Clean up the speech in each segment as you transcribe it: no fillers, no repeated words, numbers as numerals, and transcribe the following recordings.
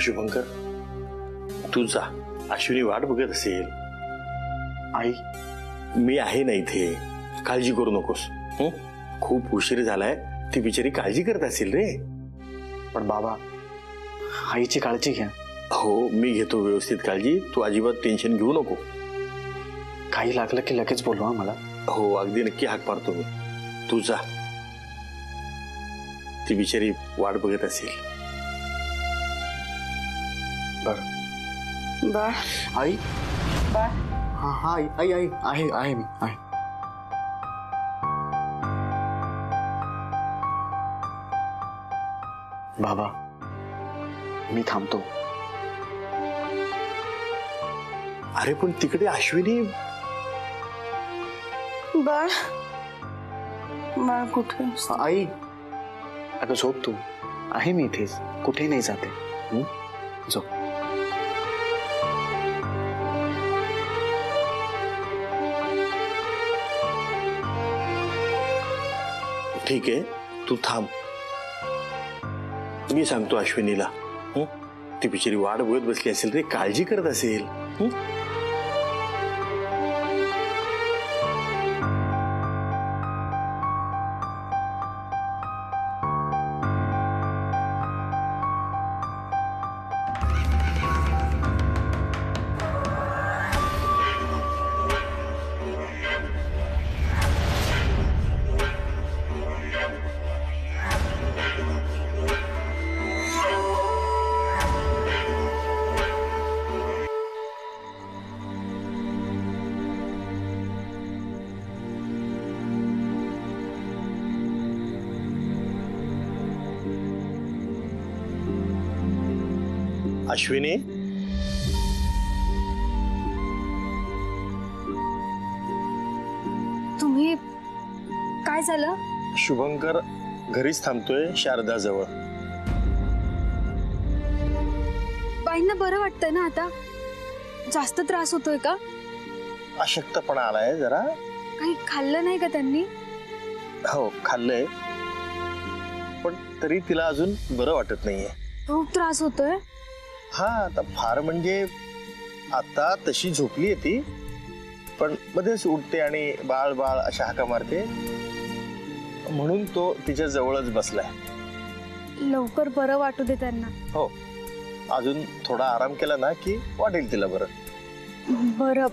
शुभंकर, तू जा. अश्विनी वाट बघत असेल. आई, मी आहे ना इथे, काळजी करू नकोस. खूप उशीर झालाय, ती बिचारी काळजी करत असेल रे. पण बाबा, आईची काळजी घ्या. हो, मी घेतो व्यवस्थित काळजी. तू अजिबात टेन्शन घेऊ नको. काही लागलं की लगेच बोलवा मला. हो, अगदी नक्की हाक मारतो मी. तू जा. ती बिचारी वाट बघत असेल. बर बा आई. बा हा हा आई आई आई आहे आहे मी आहे. बाबा, मी थांबतो. अरे पण तिकडे अश्विनी. बा बा कुठे? आई, अगं झोप तू. आहे मी इथेच, कुठे नाही जाते. झोप. ठीक आहे, तू थांब. मी सांगतो अश्विनीला. ती बिचारी वाट बघत बसली असेल रे, काळजी करत असेल. अश्विनी, तुम्ही काय झालं? शुभंकर घरीच थांबतोय शारदाजवळ. बाईंना बरं वाटतंय ना आता? जास्त त्रास होतोय का? अशक्तपणा आलाय जरा. काही खाल्लं नाही का त्यांनी? हो, खाल्लंय, पण तरी तिला अजून बरं वाटत नाहीये. खूप त्रास होतोय. हा, आता फार म्हणजे आता तशी झोपली आहे ती, पण मध्येच उठते आणि बाळ बाळ अशा हाका मारते, म्हणून तो तिच्या जवळच बसलाय. लवकर बरं वाटू दे त्यांना. हो, अजून थोडा आराम केला ना की वाटेल तिला बरं. बरं,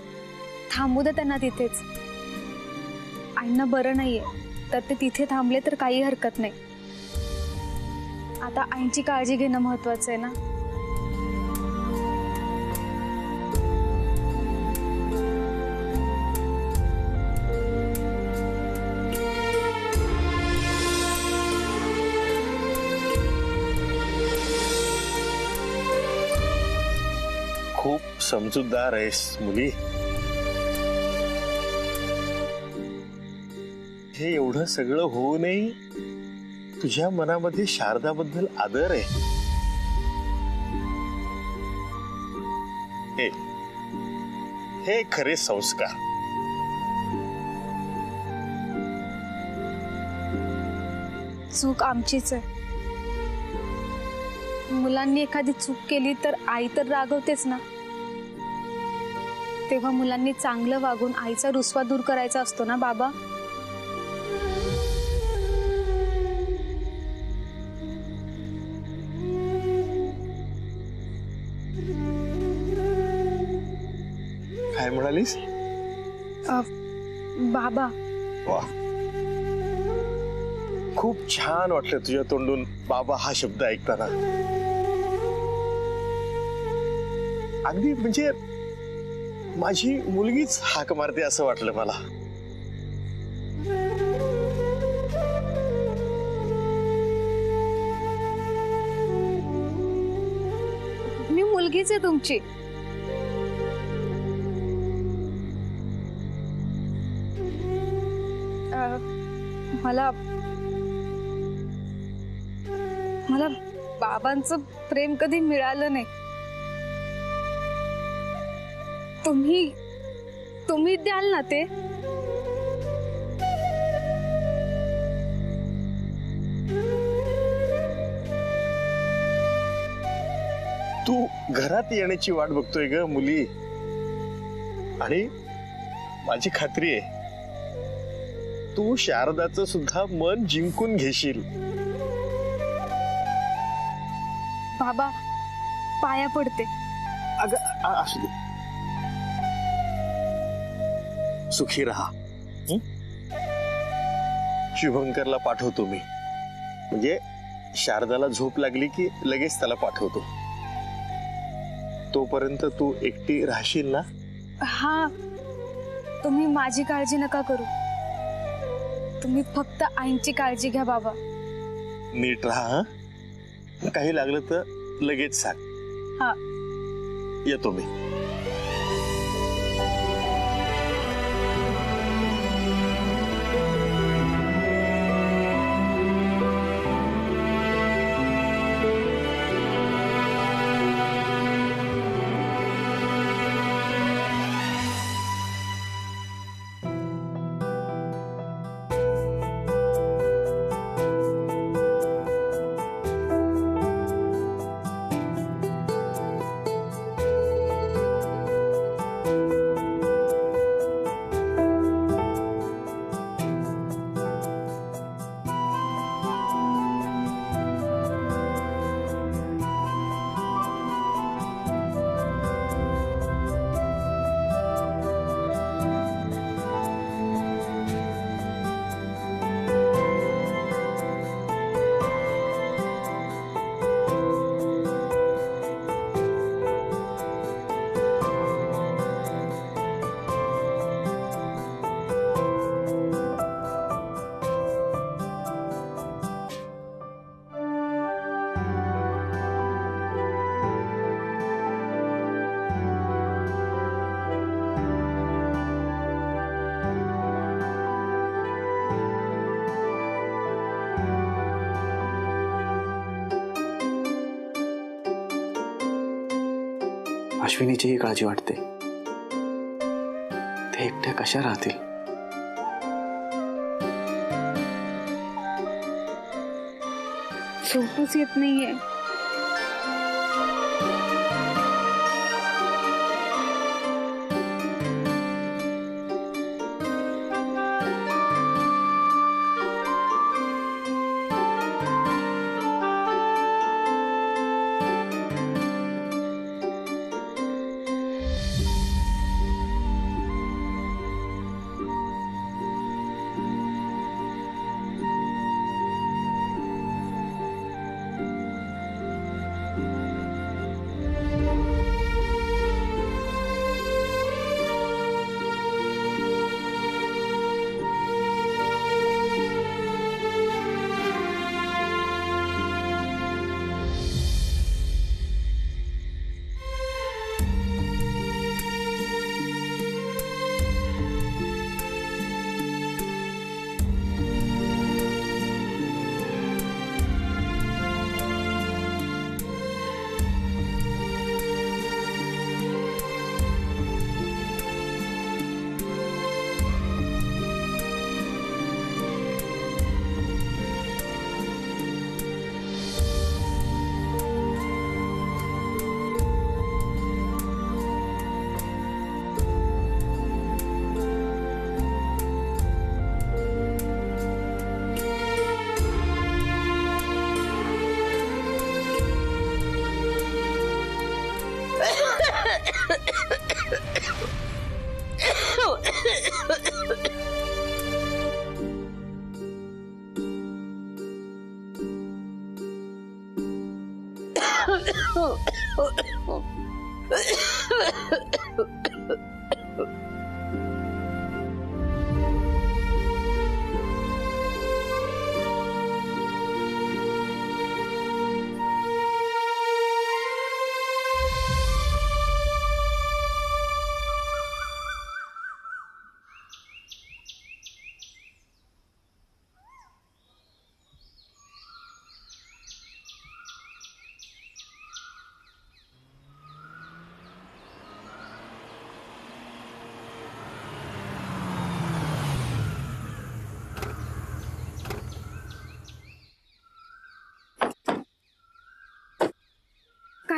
थांबू दे त्यांना तिथेच. आईंना बरं नाहीये तर ते तिथे थांबले तर काही हरकत नाही. आता आईंची काळजी घेणं महत्वाचं आहे ना. खूप समजूतदार आहेस मुली. हे एवढं सगळं होऊनही तुझ्या मनामध्ये शारदाबद्दल आदर आहे. हे खरे संस्कार. चूक आमचीच आहे. मुलांनी एखादी चूक केली तर आई तर रागवतेच ना. तेव्हा मुलांनी चांगलं वागून आईचा रुसवा दूर करायचा असतो ना बाबा. काय म्हणालीस? बाबा, वा, खूप छान वाटलं तुझ्या तोंडून बाबा हा शब्द ऐकताना. अगदी म्हणजे माझी मुलगीच हाक मारते असं वाटलं मला. मी मुलगीच आहे तुमची. मला मला बाबांचं प्रेम कधी मिळालं नाही. तुम्ही द्याल ना ते. तू घरात येण्याची वाट बघतोय ग मुली, आणि माझी खात्री आहे तू शारदाचं सुद्धा मन जिंकून घेशील. बाबा पाया पडते. अगं असू दे, सुखी राहा. हं? शुभंकरला पाठवतो मी, म्हणजे शारदाला झोप लागली की लगेच त्याला पाठवतो. तोपर्यंत तू एकटी राहशील ना? हा, तुम्ही माझी काळजी नका करू, तुम्ही फक्त आईंची काळजी घ्या बाबा. नीट राहा. हं? काही लागलं तर लगेच सांग. हा. येतो मी. अश्विनीचीही काळजी वाटते. ते एकट्या कशा राहतील? झोपच येत नाहीये.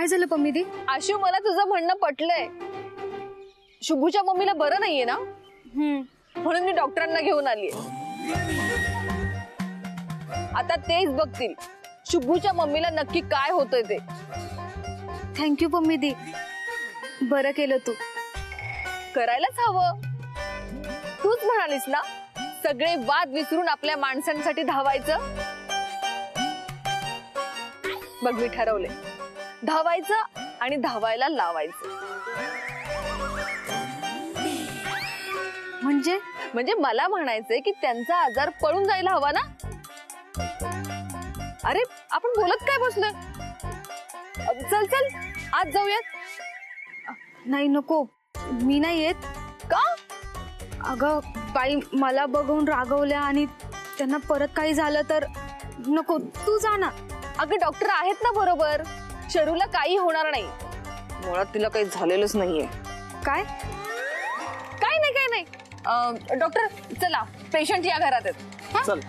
काय झालं पम्मीदी? आशू, मला तुझं म्हणणं पटलंय. शुभूच्या मम्मीला बरं नाहीये ना, म्हणून मी डॉक्टरांना घेऊन आलीये. आता तेच बघतील शुभूच्या मम्मीला नक्की काय होतंय ते. थँक्यू पम्मीदी, बरं केलं तू. करायलाच हवं. तूच म्हणालीस ना, सगळे वाद विसरून आपल्या माणसांसाठी धावायचं. बघ, मी ठरवले, धावायचं आणि धावायला लावायचं. म्हणजे मला म्हणायचंय की त्यांचा आजार पळून जायला हवा ना. अरे, आपण बोलत काय बसलोय? चल चल, आज जाऊयात. नाही, नको, मी नाही येत. का? अगं बाई, मला बघून रागवल्या आणि त्यांना परत काही झालं तर नको, तू जा ना. अगं, डॉक्टर आहेत ना बरोबर, शरूला काही होणार नाही. मुळात तिला काही झालेलंच नाहीये. काय? काय नाही, काय नाही. डॉक्टर, चला, पेशंट या घरात आहेत. हा? चल.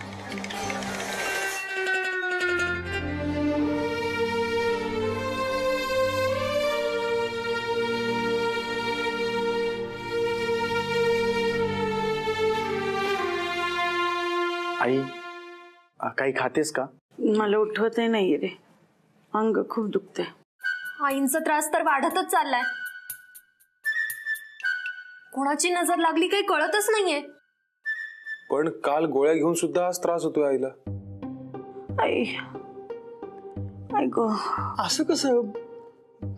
आई, काही खातेस का? मला उठवत नाहीये रे, अंग खूप दुखते. आईंचा त्रास तर वाढतच चाललाय. कोणाची नजर लागली काही कळतच नाहीये. पण काल गोळ्या घेऊन सुद्धा आज त्रास होतोय आईला. आई, आई गो, असं कसं?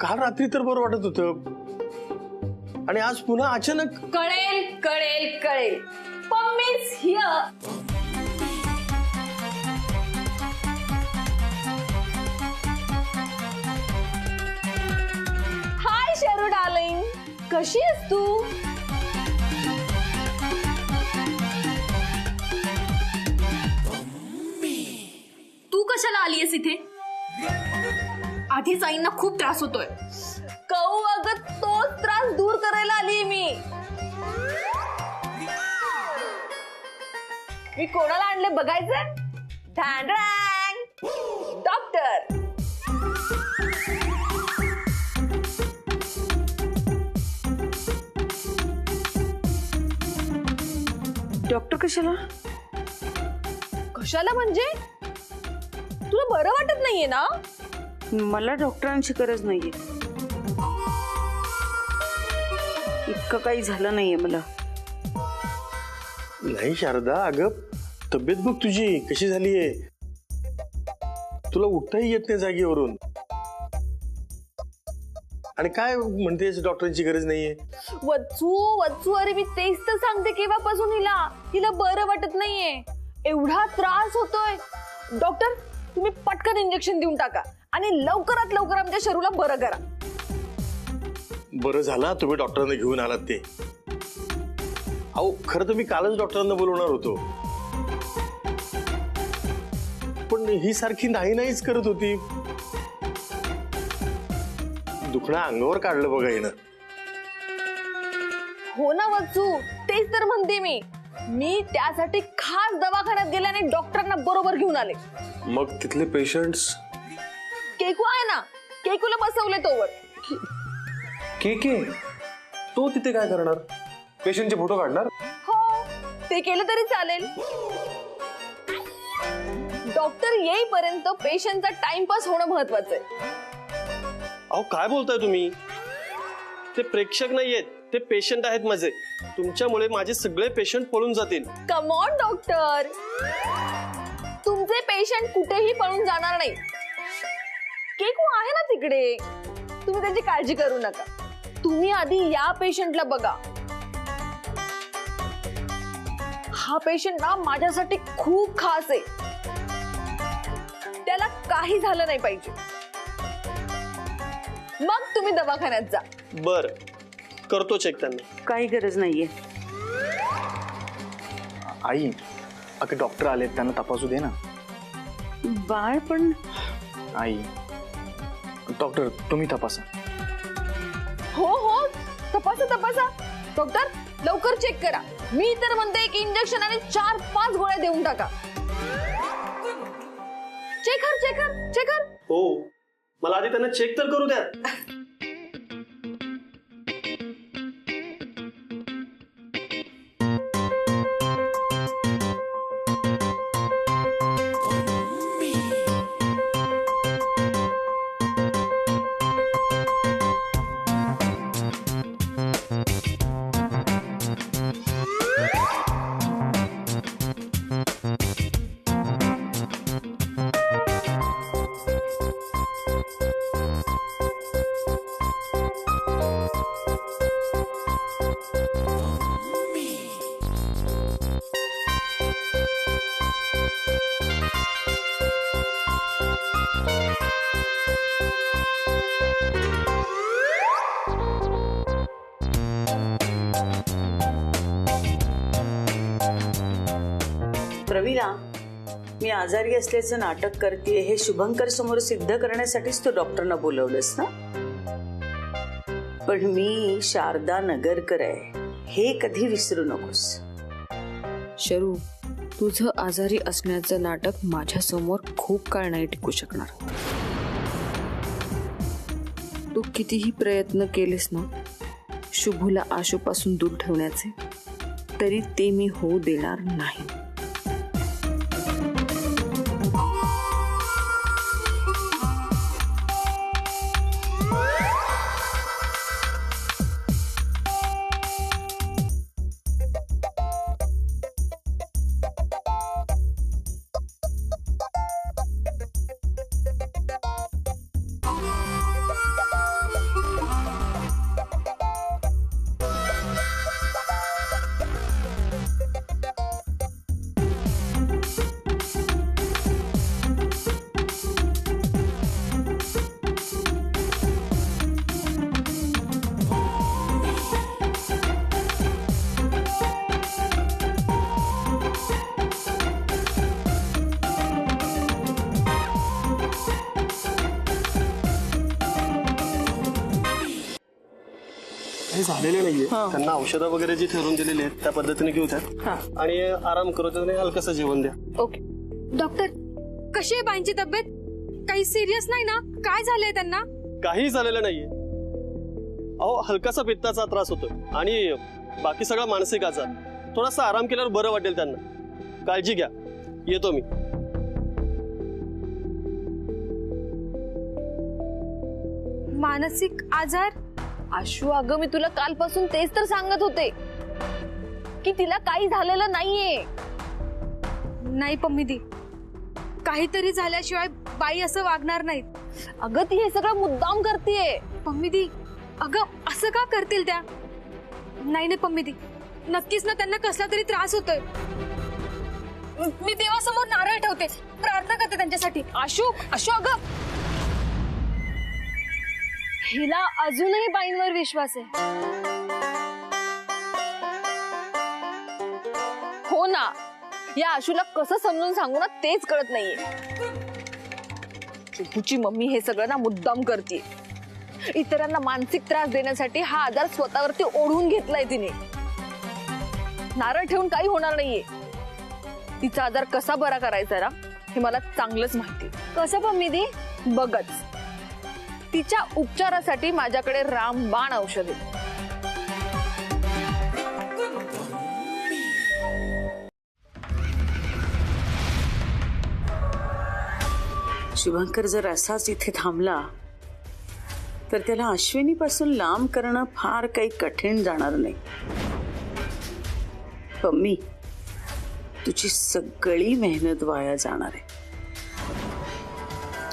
काल रात्री तर बरं वाटत होतं आणि आज पुन्हा अचानक. कळेल कळेल कळेल. पम्मीज हिअर. हाय शरू डार्लिंग, कशी आहेस तू? तू कशाला आलीयस इथे? आधीच आईंना खूप त्रास होतोय. कहू, अगं तोच त्रास दूर करायला आली मी. मी कोणाला आणले बघायचंय? ढॅंढॅंग, डॉक्टर. डॉक्टर कशाला? कशाला म्हणजे? तुला बरं वाटत नाहीये ना? मला डॉक्टरांची गरज नाहीये. इतकं काही झालं नाहीये मला. नाही शारदा, अगं तब्येत बघ तुझी कशी झालीये. तुला उठताही येत नाही जागेवरून. आणि काय म्हणतेस डॉक्टरांची गरज नाहीये? वत्सू वत्सू, अरे मी तेच तर सांगते केव्हापासून हिला बरं वाटत नाहीये. एवढा त्रास होतोय. डॉक्टर, तुम्ही पटकन इंजेक्शन देऊन टाका आणि लवकरात लवकर आमच्या शरूला बरं करा. बरं झाला तुम्ही डॉक्टरांना घेऊन आलात ते. अहो, खरं तर मी कालच डॉक्टरांना बोलवणार होतो, पण ही सारखी नाहीच करत होती. दुखणं अंगावर काढलं बघा हिनं. हो ना वत्सू, तेच तर म्हणते मी त्यासाठी खास दवाखान्यात गेले आणि डॉक्टरांना बरोबर घेऊन आले. मग तिथले पेशंट्स? केकू आहे ना, केकूला बसवले तोवर. के तो तिथे काय करणार? पेशंटचे फोटो काढणार? हो, ते केलं तरी चालेल. डॉक्टर येईपर्यंत पेशंटचा टाइमपास होणं महत्वाचं आहे. अहो, काय बोलताय तुम्ही? ते प्रेक्षक नाहीयेत, ते पेशंट आहेत माझे. तुमच्यामुळे माझे सगळे पेशंट पळून जातील. कम ऑन डॉक्टर, तुमचे पेशंट कुठेही पळून जाणार नाही. केकू आहे ना तिकडे, तुम्ही त्याची काळजी करू नका. तुम्ही आधी या पेशंटला बघा. हा पेशंट ना माझ्यासाठी खूप खास आहे. त्याला काही झालं नाही पाहिजे. मग तुम्ही दवाखान्यात जा. बर, करतो चेक त्यांना. काही गरज नाहीये. आई, अगं डॉक्टर आलेत, त्यांना तपासू दे ना. बाळ पण. आई, डॉक्टर तुम्ही तपासा. हो, तपासा. डॉक्टर, लवकर चेक करा. मी तर म्हणते एक इंजेक्शन आणि 4-5 गोळ्या देऊन टाका. चेक कर. हो, मला आधी त्यांना चेक तर करू द्या. प्रवीणा, मी आजारी असल्याचं नाटक करते हे शुभंकर समोर सिद्ध करण्यासाठीच तू डॉक्टरना बोलवलंस ना. पण मी शारदा नगरकर आहे हे कधी विसरू नकोस. शरू, तुझं आजारी असण्याचं नाटक माझ्या समोर खूप काळ नाही टिकू शकणार. तू कितीही प्रयत्न केलेस ना शुभूला आशूपासून दूर ठेवण्याचे, तरी ते मी होऊ देणार नाही. हे झालेले नाहीये. त्यांना औषधं वगैरे जी ठरवून दिलेली आहेत त्या पद्धतीने घेऊ द्या आणि आराम करू द्या आणि हलकंसं जेवण द्या. ओके. डॉक्टर, कशी आहे बाईंची तब्येत? काही सिरियस नाही ना? काय झालंय त्यांना? काही झालेलं नाहीये. अहो, हलकासा पित्ताचा त्रास होतोय आणि बाकी सगळा मानसिक आजार. थोडासा आराम केल्यावर बरं वाटेल त्यांना. काळजी घ्या. येतो मी. मानसिक आजार? आशू, अगं मी तुला कालपासून तेच तर सांगत होते की तिला काही झालेलं नाहीये. नाही पम्मीदी, काहीतरी झाल्याशिवाय बाई असं वागणार नाहीत. अगं ती हे सगळं मुद्दाम करतेय. पम्मीदी, अगं असं का करतील त्या? नाही नाही पम्मीदी, नक्कीच ना त्यांना कसला तरी त्रास होतोय. मी देवासमोर नारळ ठेवते, प्रार्थना करते त्यांच्यासाठी. आशू, आशू अगं, हिला अजूनही बाईंवर विश्वास आहे. हो ना, या आशूला कसं समजून सांगू ना तेच कळत नाहीये. चिकूची मम्मी हे सगळं ना मुद्दाम करते. इतरांना मानसिक त्रास देण्यासाठी हा आजार स्वतःवरती ओढून घेतलाय तिने. नारळ ठेवून काही होणार नाहीये. तिचा आजार कसा बरा करायचा ना हे मला चांगलंच माहिती. कसं पण मी दी बघच. तिच्या उपचारासाठी माझ्याकडे रामबाण औषध आहे. शुभंकर जर असाच इथे थांबला तर त्याला अश्विनीपासून लांब करणं फार काही कठीण जाणार नाही. पम्मी, तुझी सगळी मेहनत वाया जाणार आहे.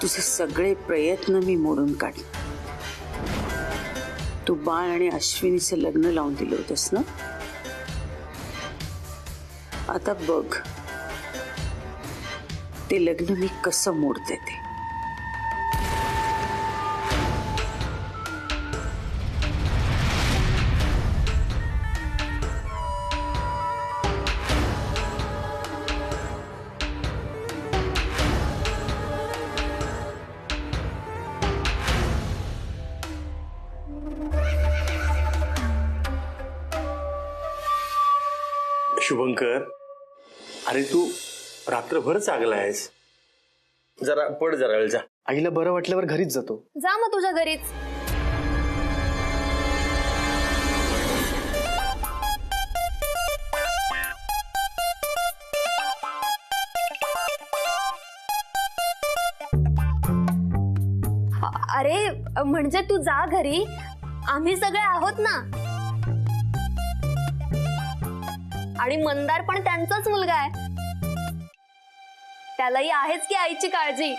तुझे सगळे प्रयत्न मी मोडून काढले. तू बाळ आणि अश्विनीचं लग्न लावून दिलं होतंस ना. आता बघ ते लग्न मी कसं मोडते ते. शुभंकर, अरे तू रात्रभर जागला आहेस. जरा पड, जरा वेळ जा. आईला बरं वाटल्यावर घरीच जातो. जा मग तुझ्या घरीच. अरे म्हणजे तू जा घरी, आम्ही सगळे आहोत ना. आणि मंदार पण त्यांचाच मुलगा आहे, त्यालाही आहेच की आईची काळजी.